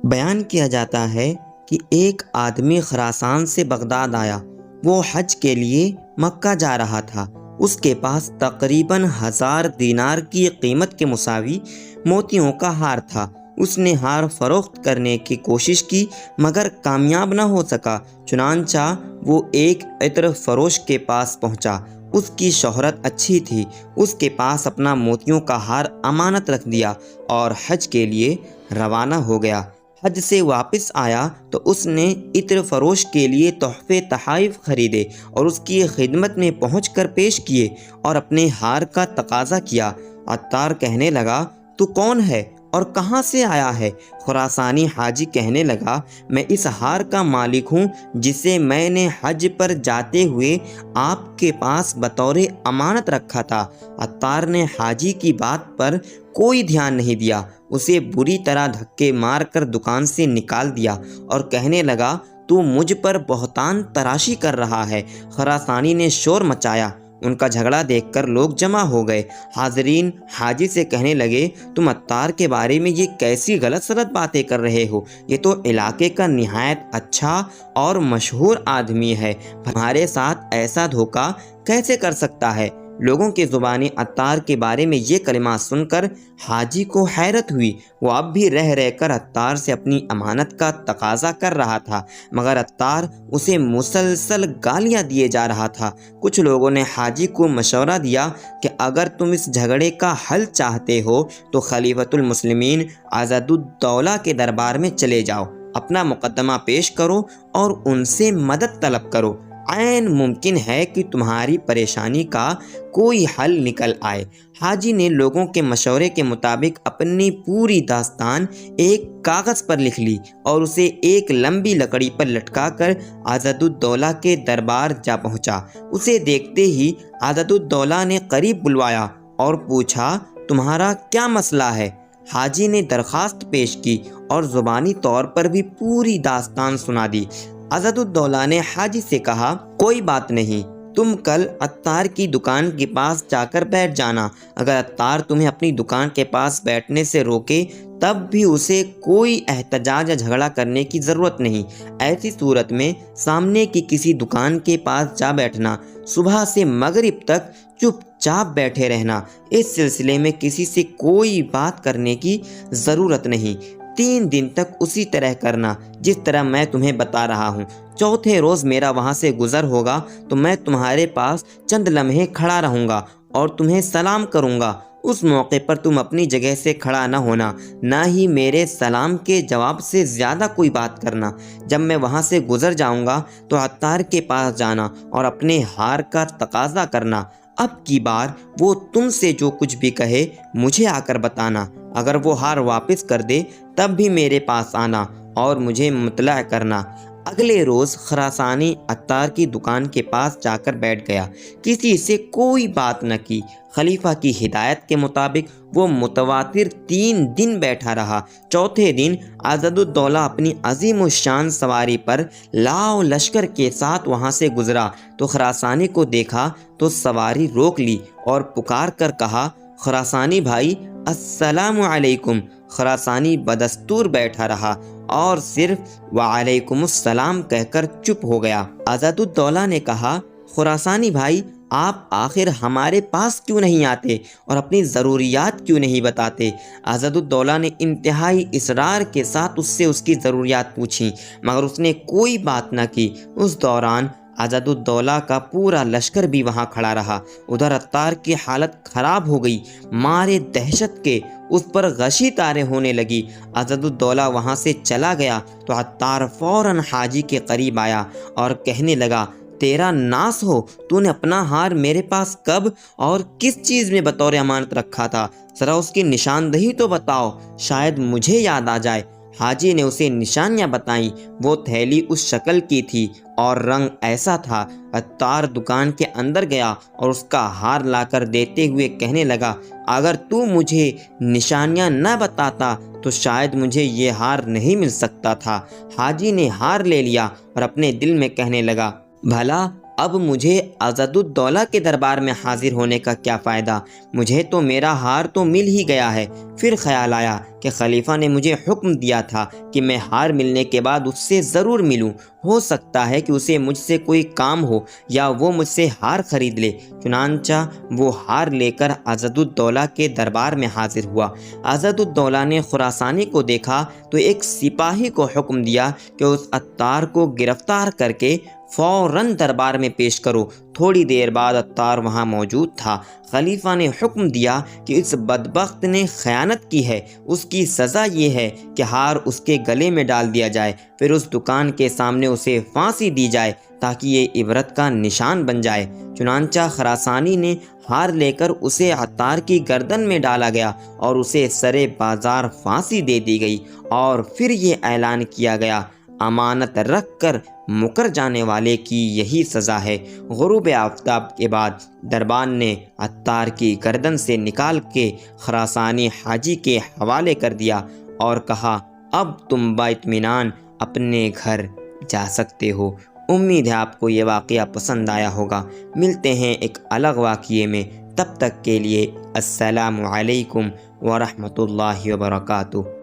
بیان کیا جاتا ہے کہ ایک آدمی خراسان سے بغداد آیا۔ وہ حج کے لیے مکہ جا رہا تھا۔ اس کے پاس تقریباً 1000 دینار کی قیمت کے مساوی موتیوں کا ہار تھا۔ اس نے ہار فروخت کرنے کی کوشش کی مگر کامیاب نہ ہو سکا۔ چنانچہ وہ ایک عطر فروش کے پاس پہنچا۔ اس کی شہرت اچھی تھی۔ اس کے پاس اپنا موتیوں کا ہار امانت رکھ دیا اور حج کے لیے روانہ ہو گیا۔ حج سے واپس آیا تو اس نے عطر فروش کے لیے تحفے تحائف خریدے اور اس کی خدمت میں پہنچ کر پیش کیے اور اپنے ہار کا تقاضا کیا۔ عطار کہنے لگا، تو کون ہے اور کہاں سے آیا ہے؟ خراسانی حاجی کہنے لگا، میں اس ہار کا مالک ہوں جسے میں نے حج پر جاتے ہوئے آپ کے پاس بطور امانت رکھا تھا۔ عطار نے حاجی کی بات پر کوئی دھیان نہیں دیا، اسے بری طرح دھکے مار کر دکان سے نکال دیا اور کہنے لگا، تو مجھ پر بہتان تراشی کر رہا ہے۔ خراسانی نے شور مچایا۔ ان کا جھگڑا دیکھ کر لوگ جمع ہو گئے۔ حاضرین حاجی سے کہنے لگے، تم عطار کے بارے میں یہ کیسی غلط سلط باتیں کر رہے ہو؟ یہ تو علاقے کا نہایت اچھا اور مشہور آدمی ہے، تمہارے ساتھ ایسا دھوکہ کیسے کر سکتا ہے؟ لوگوں کی زبانی عطار کے بارے میں یہ کلمات سن کر حاجی کو حیرت ہوئی۔ وہ اب بھی رہ رہ کر عطار سے اپنی امانت کا تقاضا کر رہا تھا مگر عطار اسے مسلسل گالیاں دیے جا رہا تھا۔ کچھ لوگوں نے حاجی کو مشورہ دیا کہ اگر تم اس جھگڑے کا حل چاہتے ہو تو خلیفۃ المسلمین عضد الدولہ کے دربار میں چلے جاؤ، اپنا مقدمہ پیش کرو اور ان سے مدد طلب کرو۔ عین ممکن ہے کہ تمہاری پریشانی کا کوئی حل نکل آئے۔ حاجی نے لوگوں کے مشورے کے مطابق اپنی پوری داستان ایک کاغذ پر لکھ لی اور اسے ایک لمبی لکڑی پر لٹکا کر عضد الدولہ کے دربار جا پہنچا۔ اسے دیکھتے ہی عضد الدولہ نے قریب بلوایا اور پوچھا، تمہارا کیا مسئلہ ہے؟ حاجی نے درخواست پیش کی اور زبانی طور پر بھی پوری داستان سنا دی۔ عضد الدولہ نے حاجی سے کہا، کوئی بات نہیں، تم کل عطار کی دکان کے پاس جا کر بیٹھ جانا۔ اگر عطار تمہیں اپنی دکان کے پاس بیٹھنے سے روکے تب بھی اسے کوئی احتجاج یا جھگڑا کرنے کی ضرورت نہیں۔ ایسی صورت میں سامنے کی کسی دکان کے پاس جا بیٹھنا، صبح سے مغرب تک چپ چاپ بیٹھے رہنا، اس سلسلے میں کسی سے کوئی بات کرنے کی ضرورت نہیں۔ 3 دن تک اسی طرح کرنا جس طرح میں تمہیں بتا رہا ہوں۔ چوتھے روز میرا وہاں سے گزر ہوگا تو میں تمہارے پاس چند لمحے کھڑا رہوں گا اور تمہیں سلام کروں گا۔ اس موقع پر تم اپنی جگہ سے کھڑا نہ ہونا، نہ ہی میرے سلام کے جواب سے زیادہ کوئی بات کرنا۔ جب میں وہاں سے گزر جاؤں گا تو عطار کے پاس جانا اور اپنے ہار کا تقاضا کرنا۔ اب کی بار وہ تم سے جو کچھ بھی کہے مجھے آ کر بتانا۔ اگر وہ ہار واپس کر دے تب بھی میرے پاس آنا اور مجھے مطلع کرنا۔ اگلے روز خراسانی عطار کی دکان کے پاس جا کر بیٹھ گیا، کسی سے کوئی بات نہ کی۔ خلیفہ کی ہدایت کے مطابق وہ متواتر 3 دن بیٹھا رہا۔ چوتھے دن عضد الدولہ اپنی عظیم الشان سواری پر لاؤ لشکر کے ساتھ وہاں سے گزرا تو خراسانی کو دیکھا تو سواری روک لی اور پکار کر کہا، خراسانی بھائی السلام علیکم۔ خراسانی بدستور بیٹھا رہا اور صرف وعلیکم السلام کہہ کر چپ ہو گیا۔ عضد الدولہ نے کہا، خراسانی بھائی آپ آخر ہمارے پاس کیوں نہیں آتے اور اپنی ضروریات کیوں نہیں بتاتے؟ عضد الدولہ نے انتہائی اصرار کے ساتھ اس سے اس کی ضروریات پوچھیں مگر اس نے کوئی بات نہ کی۔ اس دوران عضد الدولہ کا پورا لشکر بھی وہاں کھڑا رہا۔ ادھر عطار کی حالت خراب ہو گئی، مارے دہشت کے اس پر غشی تاریں ہونے لگی۔ عضد الدولہ وہاں سے چلا گیا تو عطار فوراً حاجی کے قریب آیا اور کہنے لگا، تیرا ناس ہو، تو نے اپنا ہار میرے پاس کب اور کس چیز میں بطور امانت رکھا تھا؟ ذرا اس کی نشاندہی تو بتاؤ، شاید مجھے یاد آ جائے۔ حاجی نے اسے نشانیاں بتائیں۔ وہ تھیلی اس شکل کی تھی اور رنگ ایسا تھا۔ عطار دکان کے اندر گیا اور اس کا ہار لا کر دیتے ہوئے کہنے لگا، اگر تو مجھے نشانیاں نہ بتاتا تو شاید مجھے یہ ہار نہیں مل سکتا تھا۔ حاجی نے ہار لے لیا اور اپنے دل میں کہنے لگا، بھلا اب مجھے عضد الدولہ کے دربار میں حاضر ہونے کا کیا فائدہ؟ مجھے تو میرا ہار تو مل ہی گیا ہے۔ پھر خیال آیا کہ خلیفہ نے مجھے حکم دیا تھا کہ میں ہار ملنے کے بعد اس سے ضرور ملوں، ہو سکتا ہے کہ اسے مجھ سے کوئی کام ہو یا وہ مجھ سے ہار خرید لے۔ چنانچہ وہ ہار لے کر عضد الدولہ کے دربار میں حاضر ہوا۔ عضد الدولہ نے خراسانی کو دیکھا تو ایک سپاہی کو حکم دیا کہ اس عطار کو گرفتار کر کے فوراً دربار میں پیش کرو۔ تھوڑی دیر بعد عطار وہاں موجود تھا۔ خلیفہ نے حکم دیا کہ اس بدبخت نے خیانت کی ہے، اس کی سزا یہ ہے کہ ہار اس کے گلے میں ڈال دیا جائے، پھر اس دکان کے سامنے اسے پھانسی دی جائے تاکہ یہ عبرت کا نشان بن جائے۔ چنانچہ خراسانی نے ہار لے کر اسے عطار کی گردن میں ڈالا گیا اور اسے سرے بازار پھانسی دے دی گئی، اور پھر یہ اعلان کیا گیا، امانت رکھ کر مکر جانے والے کی یہی سزا ہے۔ غروب آفتاب کے بعد دربان نے عطار کی گردن سے نکال کے خراسانی حاجی کے حوالے کر دیا اور کہا، اب تم باطمینان اپنے گھر جا سکتے ہو۔ امید ہے آپ کو یہ واقعہ پسند آیا ہوگا۔ ملتے ہیں ایک الگ واقعے میں، تب تک کے لیے السلام علیکم ورحمۃ اللہ وبرکاتہ۔